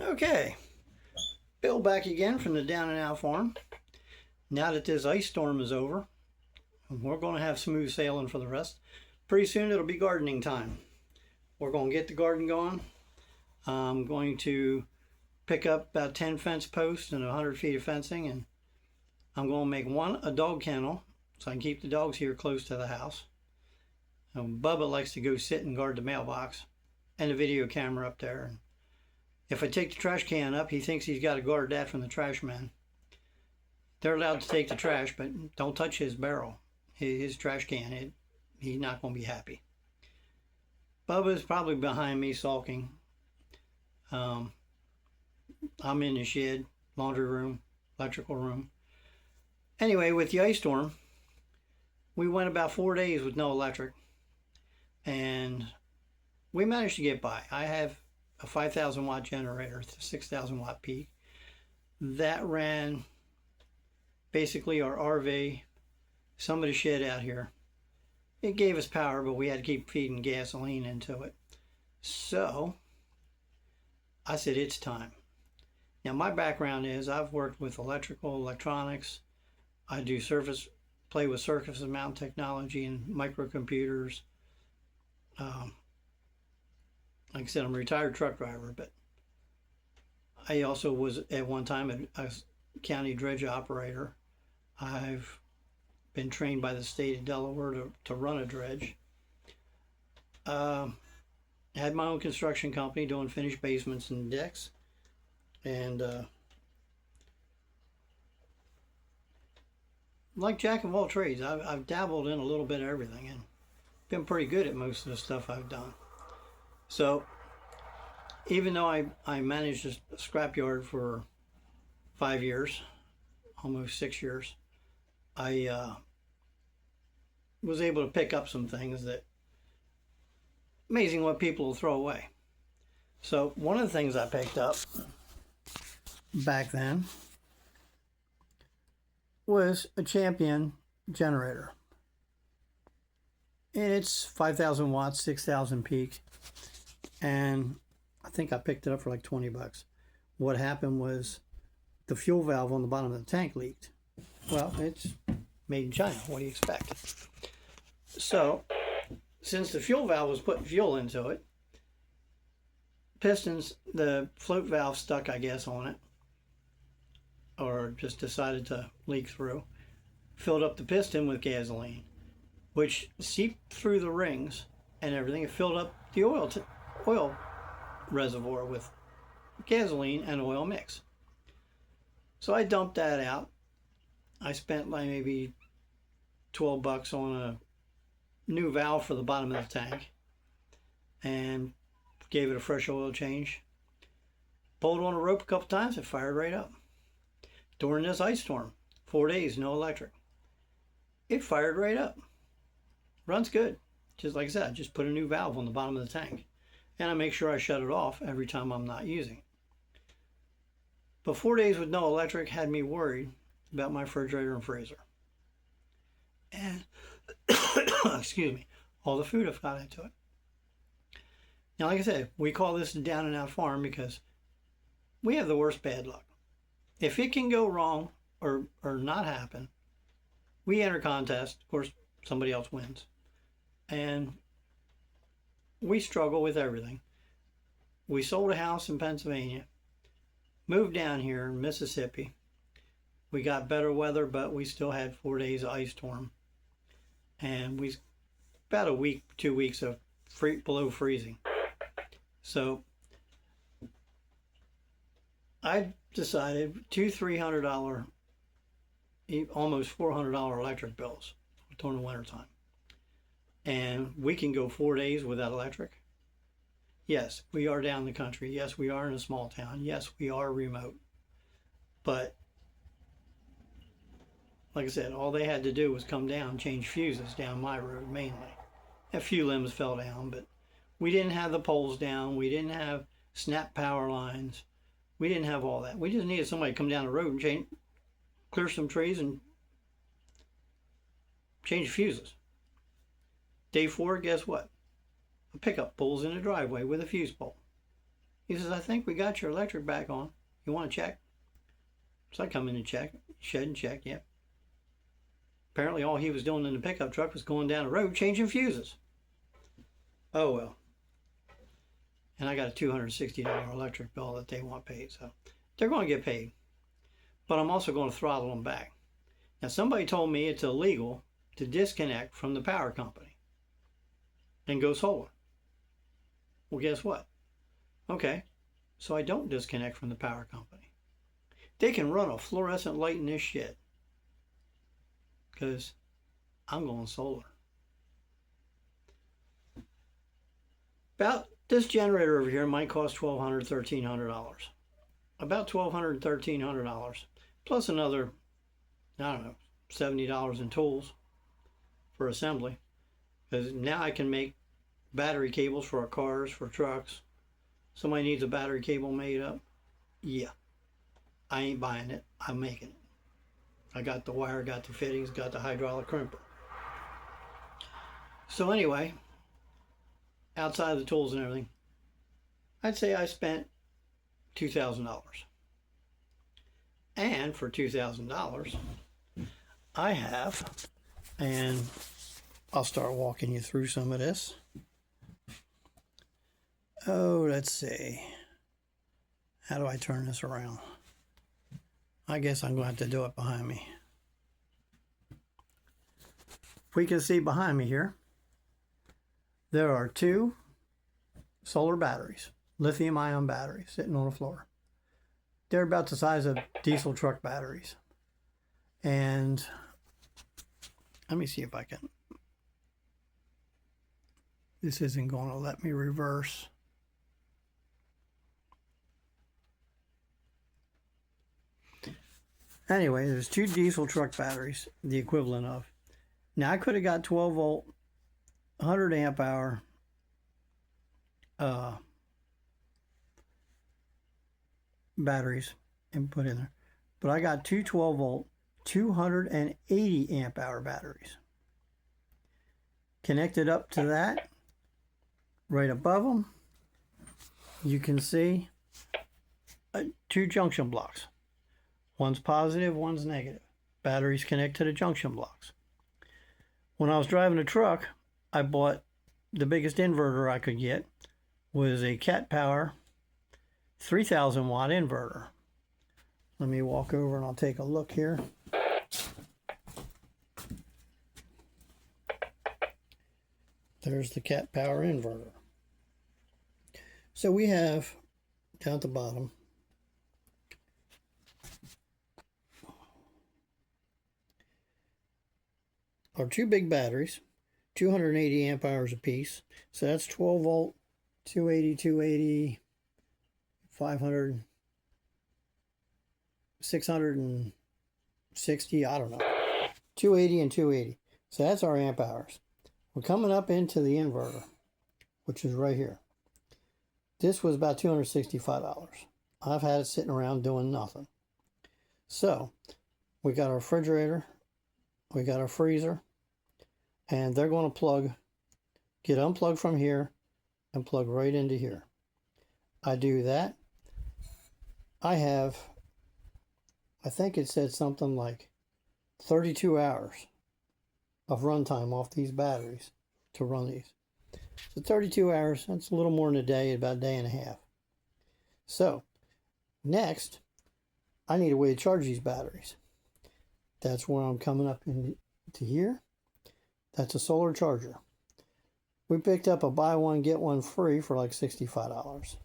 Okay, Bill back again from the Down and Out Farm. Now that this ice storm is over, we're going to have smooth sailing for the rest. Pretty soon it'll be gardening time. We're going to get the garden going. I'm going to pick up about 10 fence posts and 100 feet of fencing, and I'm going to make a dog kennel so I can keep the dogs here close to the house. Bubba likes to go sit and guard the mailbox and the video camera up there. If I take the trash can up, he thinks he's got to guard that from the trash man. They're allowed to take the trash, but don't touch his barrel, his trash can. He's not going to be happy. Bubba's probably behind me sulking. I'm in the shed, laundry room, electrical room. Anyway, with the ice storm, we went about 4 days with no electric, and we managed to get by. I have a 5,000 watt generator, it's a 6,000 watt peak. That ran basically our RV, some of the shed out here. It gave us power, but we had to keep feeding gasoline into it. So I said, it's time. Now my background is I've worked with electrical, electronics. I do play with surface mount technology and microcomputers. Like I said, I'm a retired truck driver, but I also was at one time a county dredge operator. I've been trained by the state of Delaware to run a dredge. I had my own construction company doing finished basements and decks. And like jack of all trades, I've dabbled in a little bit of everything and been pretty good at most of the stuff I've done. So even though I managed a scrapyard for 5 years, almost 6 years, I was able to pick up some things that amazing what people will throw away. So one of the things I picked up back then was a Champion generator. And it's 5,000 watts, 6,000 peak. And I think I picked it up for like 20 bucks. What happened was the fuel valve on the bottom of the tank leaked. Well, it's made in China. What do you expect? So, since the fuel valve was putting fuel into it, the float valve stuck, I guess, on it, or just decided to leak through, filled up the piston with gasoline, which seeped through the rings and everything. It filled up the oil reservoir with gasoline and oil mix. So I dumped that out. I spent like maybe 12 bucks on a new valve for the bottom of the tank and gave it a fresh oil change. Pulled on a rope a couple times, it fired right up. During this ice storm, 4 days, no electric. It fired right up. Runs good. Just like I said, I just put a new valve on the bottom of the tank. And I make sure I shut it off every time I'm not using it. But 4 days with no electric had me worried about my refrigerator and freezer. And, excuse me, all the food I've got into it. Now, like I said, we call this the Down and Out Farm because we have the worst bad luck. If it can go wrong or not happen, we enter contest. Of course, somebody else wins. And we struggle with everything. We sold a house in Pennsylvania, moved down here in Mississippi. We got better weather, but we still had 4 days of ice storm. And about a week, 2 weeks of below freezing. So I decided $200-300, almost $400 electric bills during the wintertime. And we can go 4 days without electric. Yes, we are down the country. Yes, we are in a small town. Yes, we are remote. But like I said, all they had to do was come down, change fuses down my road mainly. A few limbs fell down, but we didn't have the poles down. We didn't have snap power lines. We didn't have all that. We just needed somebody to come down the road and clear some trees and change fuses. Day 4, guess what? A pickup pulls in the driveway with a fuse pole. He says, I think we got your electric back on. You want to check? So I come in and check, shed and check, yeah. Apparently all he was doing in the pickup truck was going down the road changing fuses. Oh well. And I got a $260 electric bill that they want paid, so they're going to get paid. But I'm also going to throttle them back. Now somebody told me it's illegal to disconnect from the power company and go solar. Well, guess what? Okay, so I don't disconnect from the power company. They can run a fluorescent light in this shit because I'm going solar. About this generator over here might cost $1,200, $1,300. About $1,200, $1,300, plus another, I don't know, $70 in tools for assembly. Because now I can make battery cables for our cars, for trucks. Somebody needs a battery cable made up. Yeah, I ain't buying it. I'm making it. I got the wire, got the fittings, got the hydraulic crimper. So anyway, outside of the tools and everything, I'd say I spent $2,000. And for $2,000, I have, and I'll start walking you through some of this. Oh, let's see. How do I turn this around? I guess I'm going to have to do it behind me. We can see behind me here, there are two solar batteries, lithium-ion batteries, sitting on the floor. They're about the size of diesel truck batteries. And let me see if I can. This isn't going to let me reverse. Anyway, there's two diesel truck batteries, the equivalent of. Now I could have got 12 volt, 100 amp hour batteries and put in there. But I got two 12 volt, 280 amp hour batteries. Connected up to that, right above them, you can see two junction blocks. One's positive, one's negative. Batteries connect to the junction blocks. When I was driving a truck, I bought the biggest inverter I could get, was a Cat Power 3000 watt inverter. Let me walk over and I'll take a look here. There's the Cat Power inverter. So we have, down at the bottom, our two big batteries, 280 amp hours apiece. So that's 12 volt, 280, 280, 500, 660, I don't know. 280 and 280. So that's our amp hours. We're coming up into the inverter, which is right here. This was about $265. I've had it sitting around doing nothing. So we got our refrigerator, we got our freezer, and they're going to get unplugged from here and plug right into here. I do that. I think it said something like 32 hours of runtime off these batteries to run these. So 32 hours, that's a little more than a day, about a day and a half. So next, I need a way to charge these batteries. That's where I'm coming up into here. That's a solar charger. We picked up a buy one, get one free for like $65.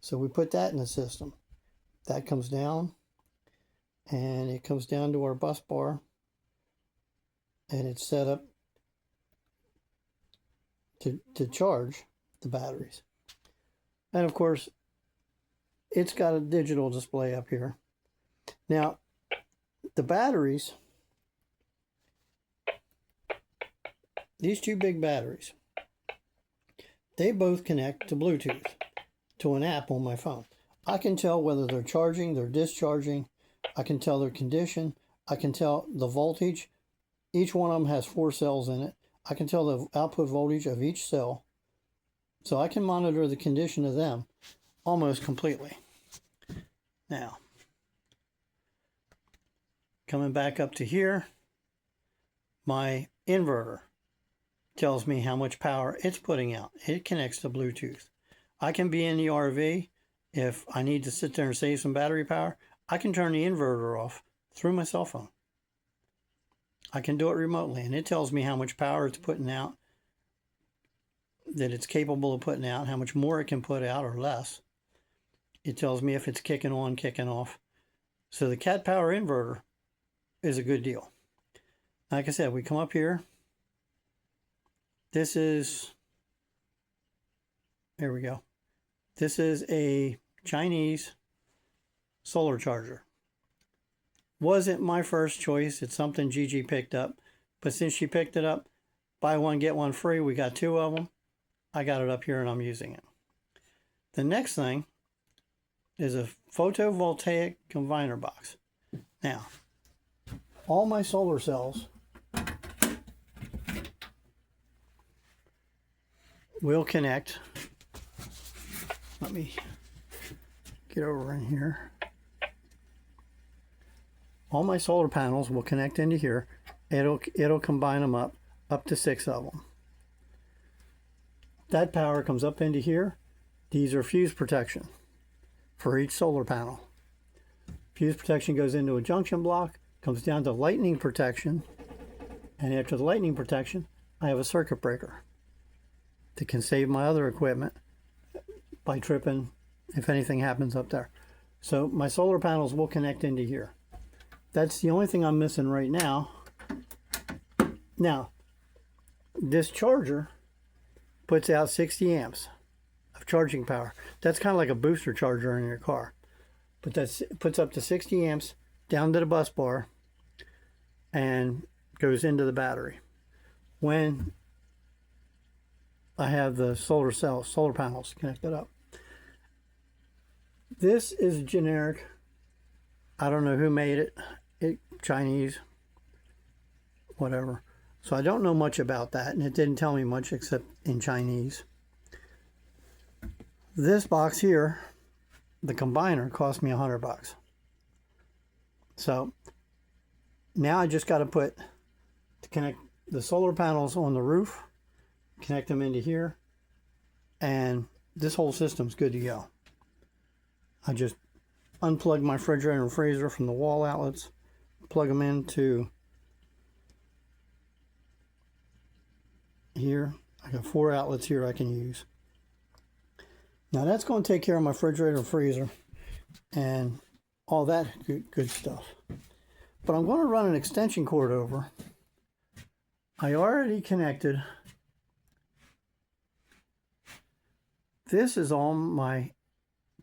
So we put that in the system. That comes down, and it comes down to our bus bar, and it's set up to charge the batteries. And of course, it's got a digital display up here. Now, the batteries, these two big batteries, they both connect to Bluetooth, to an app on my phone. I can tell whether they're charging, they're discharging. I can tell their condition. I can tell the voltage. Each one of them has 4 cells in it. I can tell the output voltage of each cell. So I can monitor the condition of them. almost completely. Now, coming back up to here, my inverter tells me how much power it's putting out. It connects to Bluetooth. I can be in the RV. If I need to sit there and save some battery power, I can turn the inverter off through my cell phone. I can do it remotely, and it tells me how much power it's putting out, that it's capable of putting out, how much more it can put out or less. It tells me if it's kicking on, kicking off. So the Cat Power inverter is a good deal. Like I said, we come up here. This is, there we go. This is a Chinese solar charger. Wasn't my first choice. It's something Gigi picked up. But since she picked it up, buy one, get one free. We got 2 of them. I got it up here and I'm using it. The next thing is a photovoltaic combiner box. Now, all my solar cells will connect. Let me get over in here. All my solar panels will connect into here. It'll combine them up to 6 of them. That power comes up into here. These are fuse protection for each solar panel. Fuse protection goes into a junction block, comes down to lightning protection, and after the lightning protection, I have a circuit breaker that can save my other equipment by tripping if anything happens up there. So my solar panels will connect into here. That's the only thing I'm missing right now. Now, this charger puts out 60 amps of charging power. That's kind of like a booster charger in your car. But that puts up to 60 amps down to the bus bar and goes into the battery. When I have the solar panels connected up. This is generic. I don't know who made it. Chinese, whatever. So I don't know much about that, and it didn't tell me much except in Chinese. This box here, the combiner, cost me $100. So now I just got to connect the solar panels on the roof, connect them into here, and this whole system's good to go. I just unplug my refrigerator and freezer from the wall outlets, plug them into here. I got 4 outlets here I can use. Now that's going to take care of my refrigerator and freezer and all that good stuff. But I'm going to run an extension cord over. I already connected. This is all my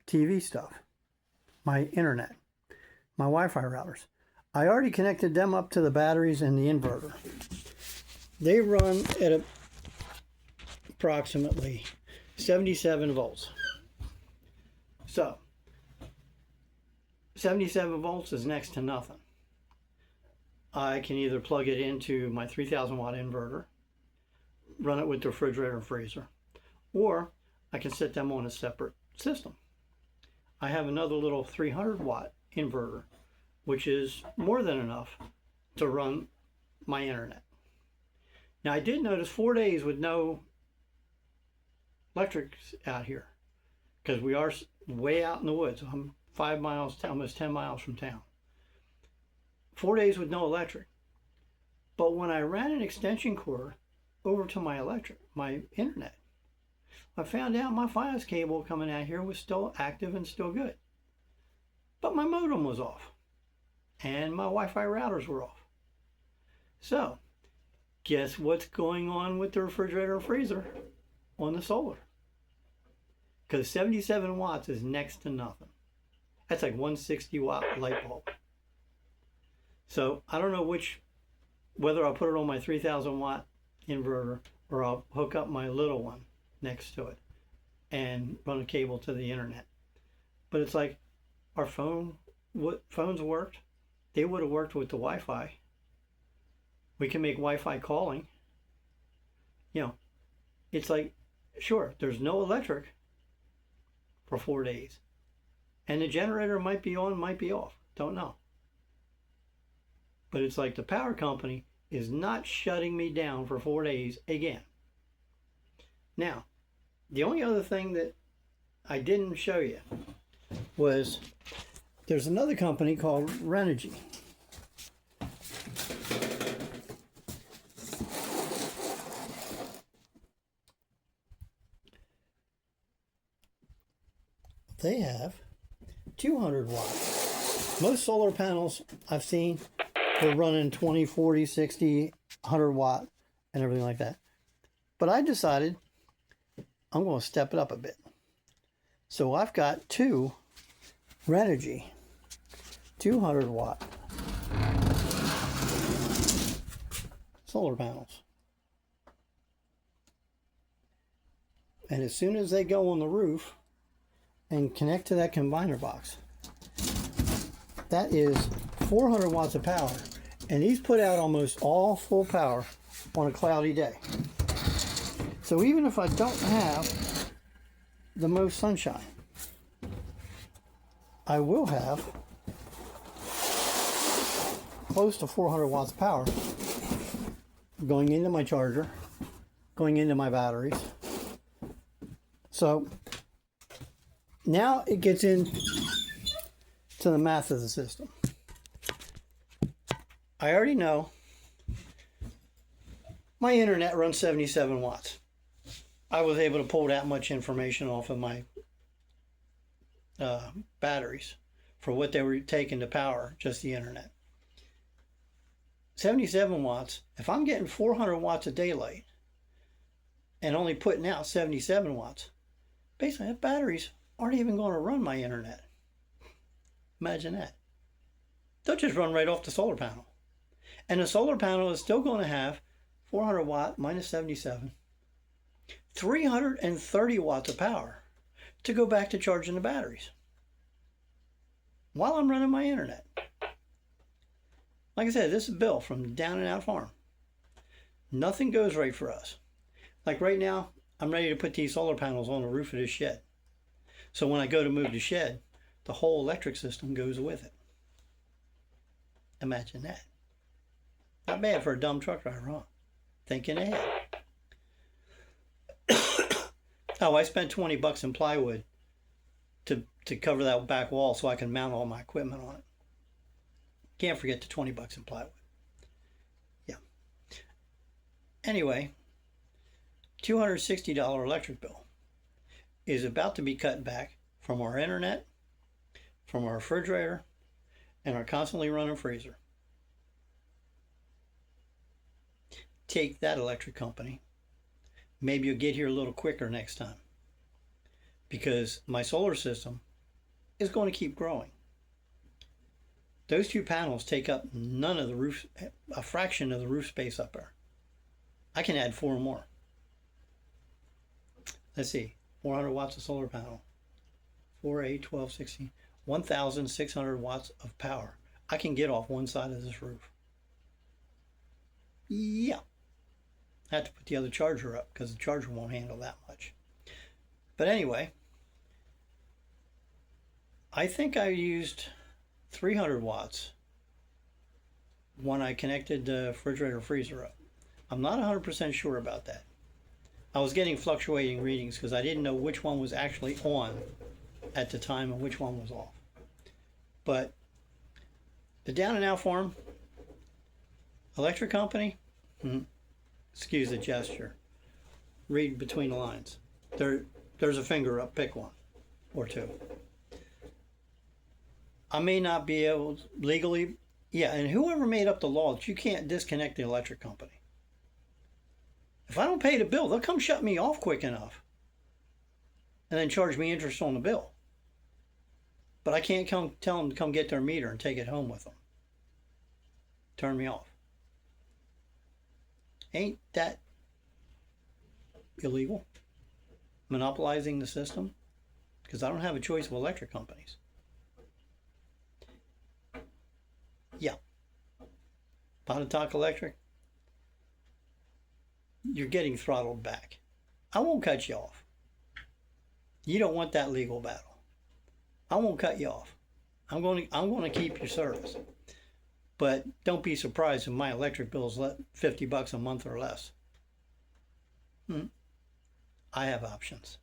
TV stuff, my internet, my Wi-Fi routers. I already connected them up to the batteries and the inverter. They run at approximately 77 volts. So, 77 volts is next to nothing. I can either plug it into my 3000 watt inverter, run it with the refrigerator and freezer, or I can set them on a separate system. I have another little 300 watt inverter, which is more than enough to run my internet. Now I did notice 4 days with no electric out here because we are way out in the woods. I'm 5 miles, almost 10 miles from town. 4 days with no electric. But when I ran an extension cord over to my internet, I found out my Fios cable coming out here was still active and still good. But my modem was off. And my Wi-Fi routers were off. So, guess what's going on with the refrigerator and freezer on the solar? Because 77 watts is next to nothing. That's like 160 watt light bulb. So, I don't know whether I'll put it on my 3000 watt inverter or I'll hook up my little one next to it and run a cable to the internet. But it's like our phones worked. They would have worked with the Wi-Fi. We can make Wi-Fi calling. You know, it's like, sure, there's no electric for 4 days. And the generator might be on, might be off. Don't know. But it's like the power company is not shutting me down for 4 days again. Now, the only other thing that I didn't show you was there's another company called Renogy. They have 200 watts. Most solar panels I've seen, they're running 20, 40, 60, 100 watt and everything like that. But I decided I'm going to step it up a bit. So I've got two Renogy 200 watt solar panels. And as soon as they go on the roof and connect to that combiner box, that is 400 watts of power. And these put out almost all full power on a cloudy day. So even if I don't have the most sunshine, I will have close to 400 watts of power going into my charger, going into my batteries. So now it gets into the math of the system. I already know my internet runs 77 watts. I was able to pull that much information off of my batteries for what they were taking to power just the internet. 77 watts. If I'm getting 400 watts of daylight and only putting out 77 watts, basically the batteries aren't even going to run my internet. Imagine that. They'll just run right off the solar panel. And the solar panel is still going to have 400 watt minus 77, 330 watts of power to go back to charging the batteries while I'm running my internet. Like I said, this is Bill from Down and Out Farm. Nothing goes right for us. Like right now, I'm ready to put these solar panels on the roof of this shed. So when I go to move the shed, the whole electric system goes with it. Imagine that. Not bad for a dumb truck driver, huh? Thinking ahead. Oh, I spent 20 bucks in plywood to cover that back wall so I can mount all my equipment on it. Can't forget the 20 bucks in plywood. Yeah. Anyway, $260 electric bill is about to be cut back from our internet, from our refrigerator, and our constantly running freezer. Take that, electric company. Maybe you'll get here a little quicker next time, because my solar system is going to keep growing. Those two panels take up none of the roof, a fraction of the roof space up there. I can add 4 more. Let's see, 400 watts of solar panel, 4, 8, 12, 16, 1,600 watts of power I can get off one side of this roof. Yeah. I have to put the other charger up because the charger won't handle that much. But anyway, I think I used 300 watts when I connected the refrigerator freezer up. I'm not 100% sure about that. I was getting fluctuating readings because I didn't know which one was actually on at the time and which one was off. But the Down and Out Farm electric company, excuse the gesture, read between the lines. There's a finger up, pick one or two. I may not be able to legally, yeah, and whoever made up the law that you can't disconnect the electric company. If I don't pay the bill, they'll come shut me off quick enough and then charge me interest on the bill. But I can't come tell them to come get their meter and take it home with them. Turn me off. Ain't that illegal? Monopolizing the system? Because I don't have a choice of electric companies. Yeah. Pontotoc Electric, you're getting throttled back. I won't cut you off. You don't want that legal battle. I won't cut you off. I'm going to keep your service. But don't be surprised if my electric bill is $50 a month or less. I have options.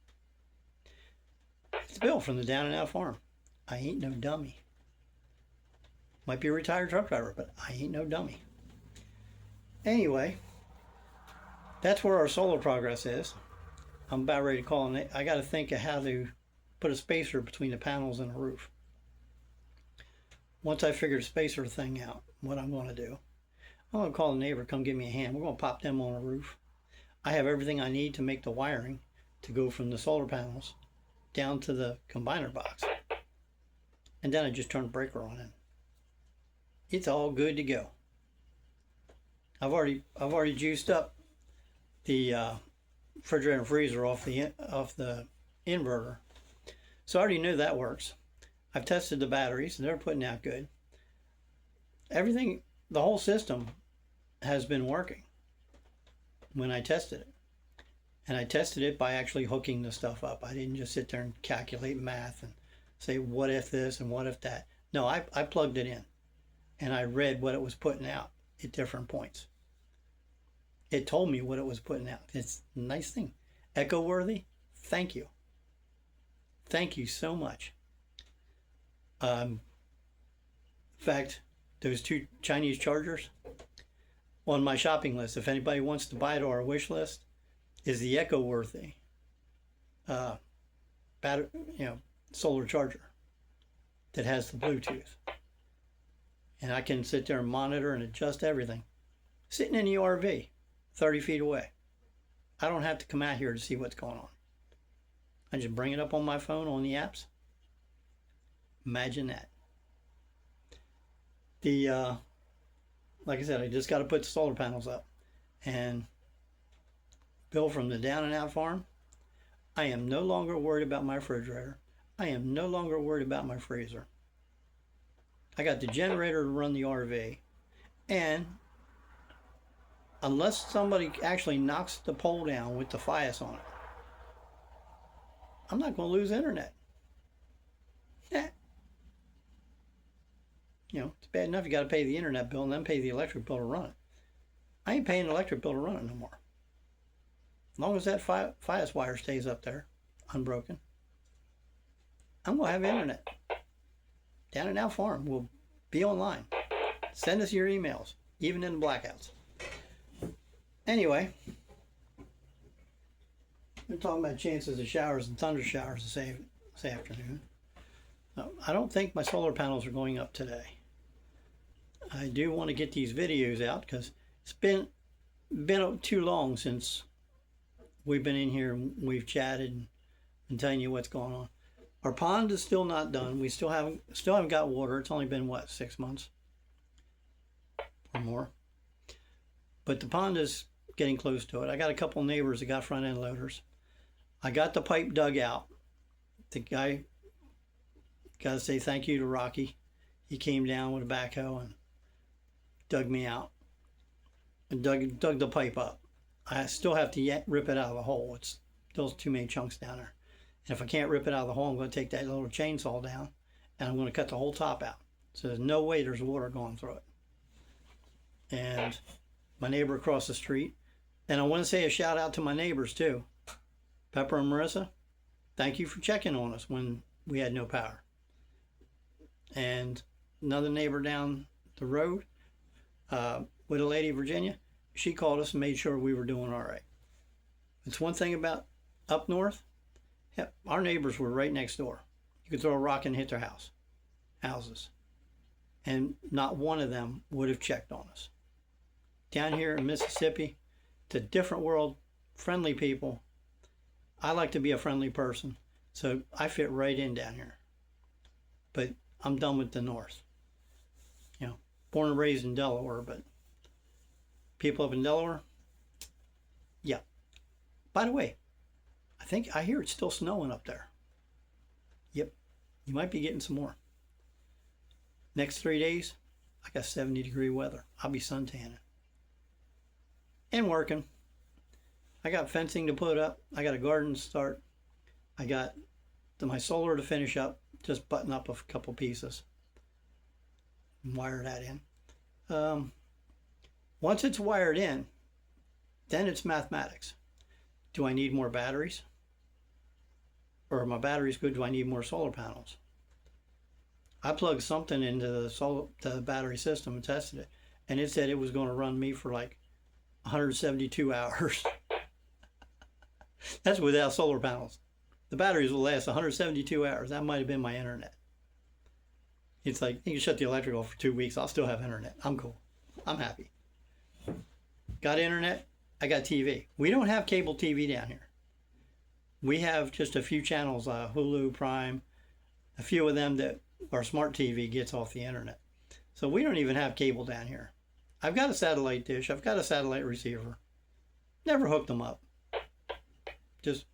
It's Bill from the Down and Out Farm. I ain't no dummy. Might be a retired truck driver, but I ain't no dummy. Anyway, that's where our solar progress is. I'm about ready to call it. I got to think of how to put a spacer between the panels and the roof. Once I figure the spacer thing out, what I'm going to do, I'm going to call a neighbor, come give me a hand. We're going to pop them on the roof. I have everything I need to make the wiring to go from the solar panels down to the combiner box. And then I just turn the breaker on and it's all good to go. I've already juiced up the refrigerator and freezer off the inverter. So I already knew that works. I've tested the batteries and they're putting out good. Everything, the whole system has been working when I tested it. And I tested it by actually hooking the stuff up. I didn't just sit there and calculate math and say, what if this and what if that? No, I plugged it in and I read what it was putting out at different points. It told me what it was putting out. It's a nice thing. Echo worthy, thank you. Thank you so much. In fact, those 2 Chinese chargers on my shopping list, if anybody wants to buy it or a wish list, is the Echo worthy solar charger that has the Bluetooth. And I can sit there and monitor and adjust everything. Sitting in the RV, 30 feet away. I don't have to come out here to see what's going on. I just bring it up on my phone on the apps. Imagine that. Like I said, I just got to put the solar panels up. And Bill from the Down and Out Farm, I am no longer worried about my refrigerator. I am no longer worried about my freezer. I got the generator to run the RV. And unless somebody actually knocks the pole down with the Fios on it, I'm not going to lose internet. It's bad enough you got to pay the internet bill and then pay the electric bill to run it. I ain't paying the electric bill to run it no more. As long as that Fios wire stays up there, unbroken, I'm going to have internet. Down and Out Farm will be online. Send us your emails, even in the blackouts. Anyway, we're talking about chances of showers and thunder showers this afternoon. I don't think my solar panels are going up today. I do want to get these videos out because it's been too long since we've been in here and we've chatted and been telling you what's going on. Our pond is still not done. We still haven't got water. It's only been 6 months or more. But the pond is getting close to it. I got a couple neighbors that got front end loaders. I got the pipe dug out. The guy, got to say thank you to Rocky. He came down with a backhoe and dug me out and dug the pipe up. I still have to rip it out of the hole. It's still too many chunks down there. And if I can't rip it out of the hole, I'm going to take that little chainsaw down and I'm going to cut the whole top out. So there's no way there's water going through it. And my neighbor across the street. And I want to say a shout out to my neighbors too. Pepper and Marissa, thank you for checking on us when we had no power. And another neighbor down the road, with a lady, Virginia, she called us and made sure we were doing all right. It's one thing about up north, our neighbors were right next door. You could throw a rock and hit their houses. And not one of them would have checked on us. Down here in Mississippi, it's a different world, friendly people. I like to be a friendly person, so I fit right in down here. But I'm done with the North. Born and raised in Delaware, but people up in Delaware, yeah. By the way, I hear it's still snowing up there. Yep, you might be getting some more. Next 3 days, I got 70-degree weather. I'll be suntanning. And working. I got fencing to put up. I got a garden to start. I got my solar to finish up, just button up a couple pieces and wire that in. Once it's wired in, then it's mathematics. Do I need more batteries? Or are my batteries good? Do I need more solar panels? I plugged something into the battery system and tested it, and it said it was going to run me for like 172 hours. That's without solar panels. The batteries will last 172 hours. That might have been my internet. It's like, you can shut the electric off for 2 weeks. I'll still have internet. I'm cool. I'm happy. Got internet. I got TV. We don't have cable TV down here. We have just a few channels, Hulu, Prime, a few of them that our smart TV gets off the internet. So we don't even have cable down here. I've got a satellite dish. I've got a satellite receiver. Never hooked them up. Just,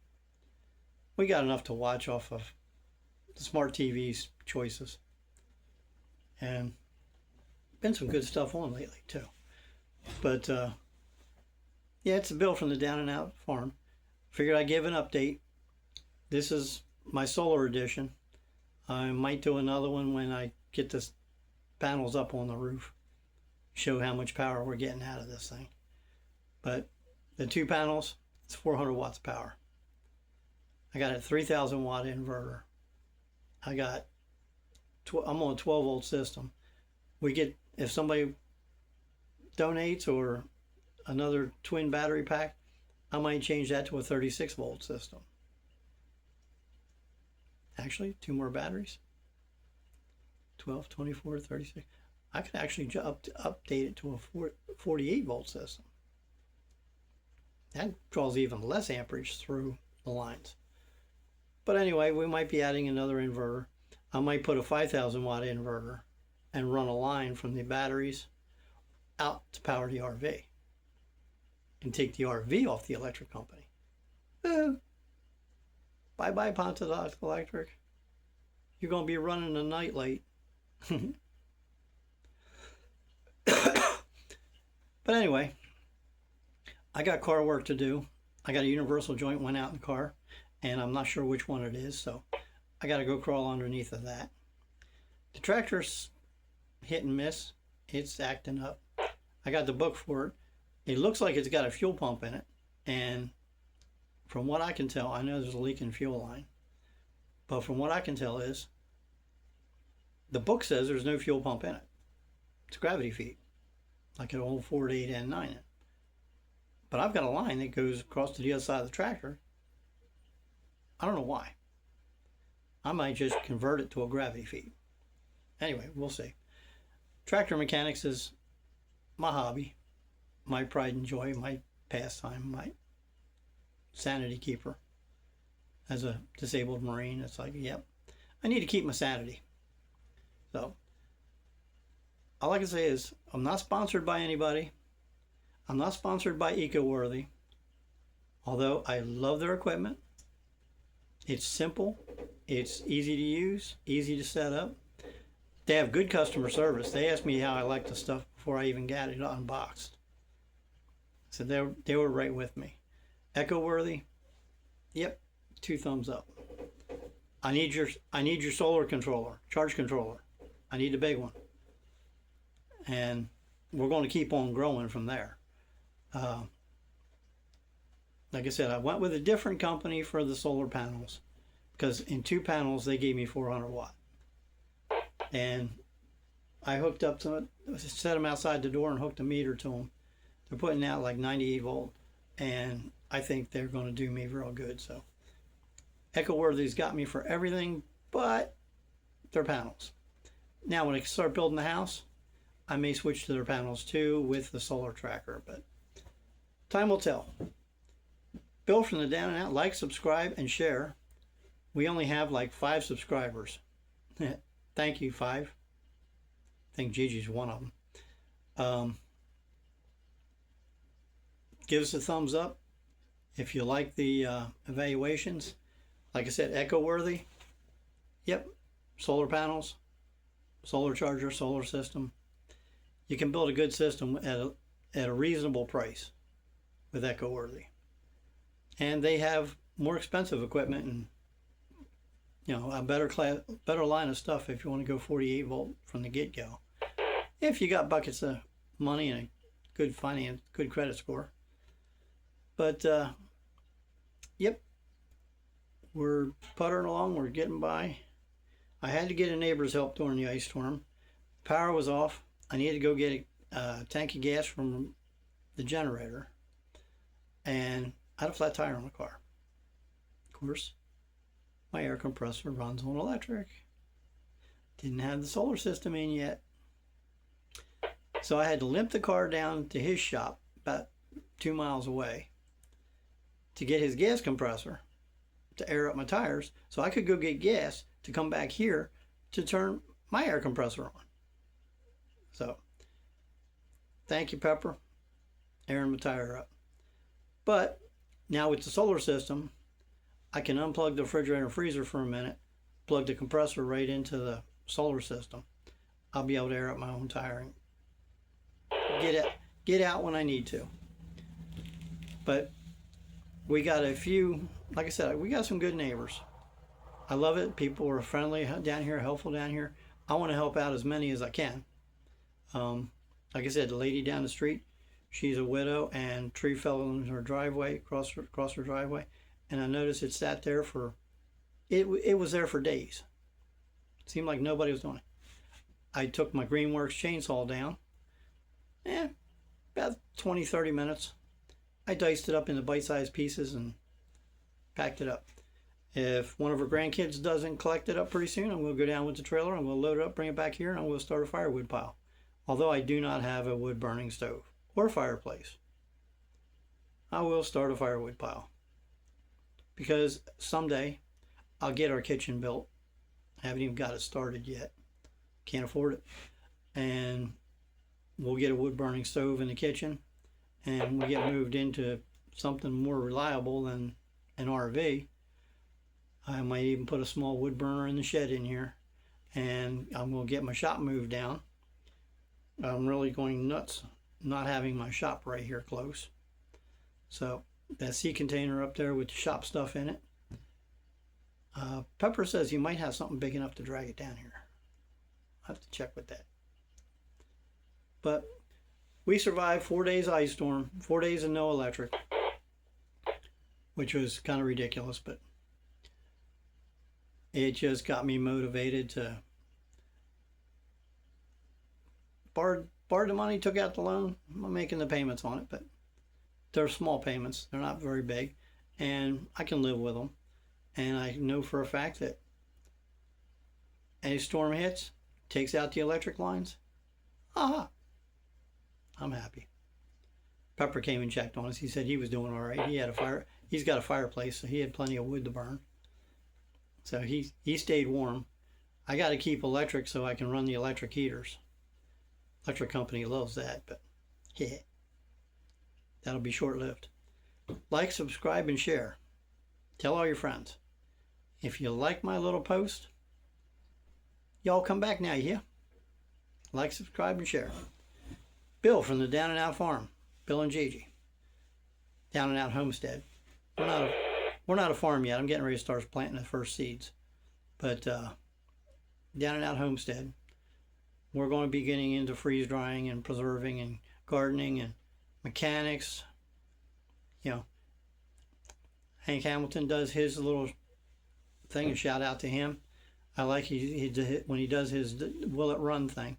we got enough to watch off of the smart TV's choices. And been some good stuff on lately too. But yeah, it's a bill from the Down and Out Farm. Figured I'd give an update. This is my solar edition. I might do another one when I get the panels up on the roof. Show how much power we're getting out of this thing. But the 2 panels, it's 400 watts of power. I got a 3,000 watt inverter. I'm on a 12 volt system. We get, if somebody donates or another twin battery pack, I might change that to a 36 volt system. Actually, 2 more batteries. 12, 24, 36. I could actually update it to a 48 volt system. That draws even less amperage through the lines. But anyway, we might be adding another inverter. I might put a 5,000 watt inverter and run a line from the batteries out to power the RV and take the RV off the electric company. Bye-bye, Pontotoc Electric. You're going to be running the night late. But anyway, I got car work to do. I got a universal joint went out in the car, and I'm not sure which one it is, so I got to go crawl underneath of that. The tractor's hit and miss. It's acting up. I got the book for it. It looks like it's got a fuel pump in it, and from what I can tell, I know there's a leak in fuel line, but from what I can tell is the book says there's no fuel pump in it. It's gravity feed, like an old Ford 8N9. But I've got a line that goes across to the other side of the tractor. I don't know why. I might just convert it to a gravity feed. Anyway, we'll see. Tractor mechanics is my hobby, my pride and joy, my pastime, my sanity keeper. As a disabled Marine, it's like, yep, I need to keep my sanity. So, all I can say is, I'm not sponsored by anybody. I'm not sponsored by EcoWorthy, although I love their equipment. It's simple, it's easy to use, easy to set up. They have good customer service. They asked me how I like the stuff before I even got it unboxed. So they were right with me. EcoWorthy, yep, 2 thumbs up. I need your solar controller, charge controller. I need a big one. And we're going to keep on growing from there. Like I said, I went with a different company for the solar panels because in 2 panels they gave me 400 watt. And I hooked up to it, set them outside the door and hooked a meter to them. They're putting out like 98 volt, and I think they're going to do me real good. So EcoWorthy's got me for everything but their panels. Now when I start building the house, I may switch to their panels too with the solar tracker, but time will tell. Bill from the Down and Out, like, subscribe, and share. We only have like 5 subscribers. Thank you, 5. I think Gigi's one of them. Give us a thumbs up if you like the evaluations. Like I said, EcoWorthy. Yep, solar panels, solar charger, solar system. You can build a good system at a reasonable price with EcoWorthy. And they have more expensive equipment and a better line of stuff if you want to go 48 volt from the get go. If you got buckets of money and a good credit score. But yep, we're puttering along. We're getting by. I had to get a neighbor's help during the ice storm. Power was off. I needed to go get a tank of gas from the generator, and I had a flat tire on the car. Of course, my air compressor runs on electric. Didn't have the solar system in yet. So I had to limp the car down to his shop about 2 miles away to get his gas compressor to air up my tires so I could go get gas to come back here to turn my air compressor on. So, thank you, Pepper, airing my tire up. But now with the solar system, I can unplug the refrigerator and freezer for a minute, plug the compressor right into the solar system. I'll be able to air up my own tire and get out when I need to. But we got a few, like I said, we got some good neighbors. I love it. People are friendly down here, helpful down here. I want to help out as many as I can. Like I said, the lady down the street, she's a widow, and tree fell in her driveway, across her driveway, and I noticed it sat there for, it was there for days. It seemed like nobody was doing it. I took my Greenworks chainsaw down, about 20-30 minutes. I diced it up into bite-sized pieces and packed it up. If one of her grandkids doesn't collect it up pretty soon, I'm going to go down with the trailer, I'm going to load it up, bring it back here, and I'm going to start a firewood pile. Although I do not have a wood-burning stove or fireplace, I will start a firewood pile. Because someday I'll get our kitchen built. I haven't even got it started yet. Can't afford it. And we'll get a wood-burning stove in the kitchen, and we'll get moved into something more reliable than an RV. I might even put a small wood burner in the shed in here, and I'm going to get my shop moved down. I'm really going nuts not having my shop right here close. So that sea container up there with the shop stuff in it. Pepper says you might have something big enough to drag it down here. I'll have to check with that. But we survived 4 days ice storm, 4 days of no electric, which was kind of ridiculous, but it just got me motivated to borrowed the money, took out the loan. I'm making the payments on it, but they're small payments. They're not very big, and I can live with them. And I know for a fact that any storm hits, takes out the electric lines. Aha! I'm happy. Pepper came and checked on us. He said he was doing all right. He's got a fireplace, so he had plenty of wood to burn. So he stayed warm. I got to keep electric so I can run the electric heaters. Electric company loves that, but yeah, that'll be short-lived. Like, subscribe, and share. Tell all your friends. If you like my little post, y'all come back now, yeah? Like, subscribe, and share. Bill from the Down and Out Farm. Bill and Gigi. Down and Out Homestead. We're not a farm yet. I'm getting ready to start planting the first seeds. But Down and Out Homestead. We're going to be getting into freeze drying and preserving and gardening and mechanics. You know, Hank Hamilton does his little thing, and shout out to him. I like when he does his will it run thing.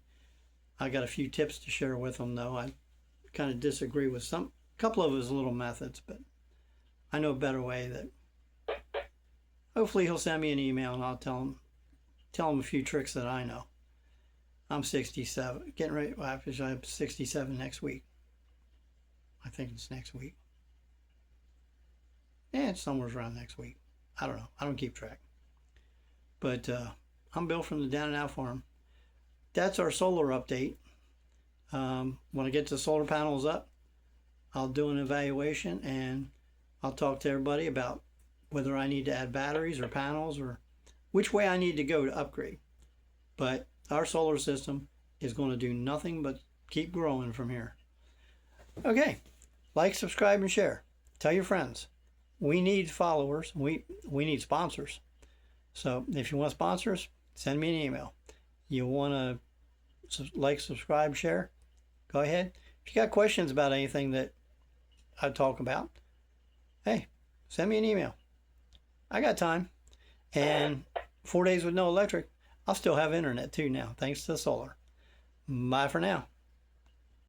I got a few tips to share with him, though. I kind of disagree with a couple of his little methods, but I know a better way. That hopefully he'll send me an email and I'll tell him a few tricks that I know. I'm 67, getting ready. Well, actually, I'm 67 next week. I think it's next week. Yeah, it's somewhere around next week. I don't know. I don't keep track. But I'm Bill from the Down and Out Farm. That's our solar update. When I get the solar panels up, I'll do an evaluation and I'll talk to everybody about whether I need to add batteries or panels or which way I need to go to upgrade. But our solar system is going to do nothing but keep growing from here. Okay, like, subscribe, and share. Tell your friends. We need followers. We need sponsors. So if you want to sponsor us, send me an email. You want to like, subscribe, share, go ahead. If you got questions about anything that I talk about, hey, send me an email. I got time. And 4 days with no electric, I'll still have internet too now, thanks to solar. Bye for now.